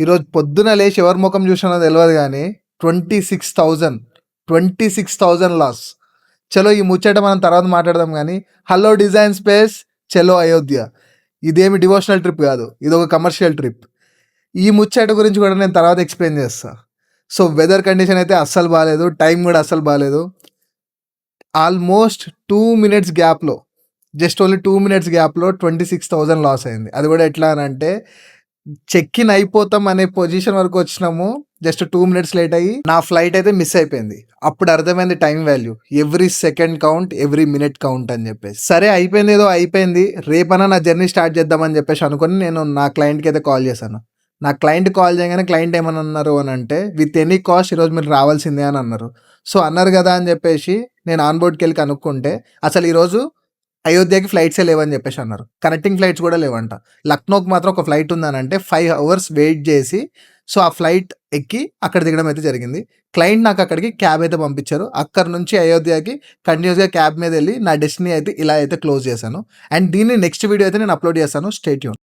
ఈరోజు పొద్దున లేచి ఎవరి ముఖం చూసినానో తెలియదు కానీ 26,000 లాస్. చలో ఈ ముచ్చట మనం తర్వాత మాట్లాడదాం కానీ, హలో డిజైన్ స్పేస్, చలో అయోధ్య. ఇదేమి డివోషనల్ ట్రిప్ కాదు, ఇది ఒక కమర్షియల్ ట్రిప్. ఈ ముచ్చట గురించి కూడా నేను తర్వాత ఎక్స్ప్లెయిన్ చేస్తా. సో వెదర్ కండిషన్ అయితే అస్సలు బాగాలేదు, టైం కూడా అస్సలు బాగాలేదు. ఆల్మోస్ట్ 2 minutes గ్యాప్లో, జస్ట్ ఓన్లీ 2 minutes గ్యాప్లో 26,000 లాస్ అయింది. అది కూడా ఎట్లా అని అంటే, చెక్ ఇన్ అయిపోతాం అనే పొజిషన్ వరకు వచ్చినాము, జస్ట్ 2 minutes లేట్ అయ్యి నా ఫ్లైట్ అయితే మిస్ అయిపోయింది. అప్పుడు అర్థమైంది time value, every second count, every minute count అని చెప్పేసి. సరే అయిపోయింది, ఏదో అయిపోయింది, రేపన్నా నా జర్నీ స్టార్ట్ చేద్దామని చెప్పేసి అనుకుని నేను నా క్లయింట్కి అయితే కాల్ చేశాను. నా క్లయింట్ కాల్ చేయగానే క్లయింట్ ఏమని అన్నారు అని అంటే, విత్ ఎనీ కాస్ట్ ఈరోజు మీరు రావాల్సిందే అని అన్నారు. సో అన్నారు కదా అని చెప్పేసి నేను ఆన్బోర్డ్కి వెళ్ళి కనుక్కుంటే, అసలు ఈరోజు అయోధ్యకి ఫ్లైట్సే లేవని చెప్పేసి అన్నారు. కనెక్టింగ్ ఫ్లైట్స్ కూడా లేవంట. లక్నోకి మాత్రం ఒక ఫ్లైట్ ఉందనంటే 5 hours వెయిట్ చేసి, సో ఆ ఫ్లైట్ ఎక్కి అక్కడ దిగడం అయితే జరిగింది. క్లయింట్ నాకు అక్కడికి క్యాబ్ అయితే పంపించారు. అక్కడ నుంచి అయోధ్యకి కంటిన్యూస్గా క్యాబ్ మీద వెళ్ళి నా డెస్టినీ అయితే ఇలా అయితే క్లోజ్ చేశాను. అండ్ దీన్ని నెక్స్ట్ వీడియో అయితే నేను అప్లోడ్ చేస్తాను. Stay tune.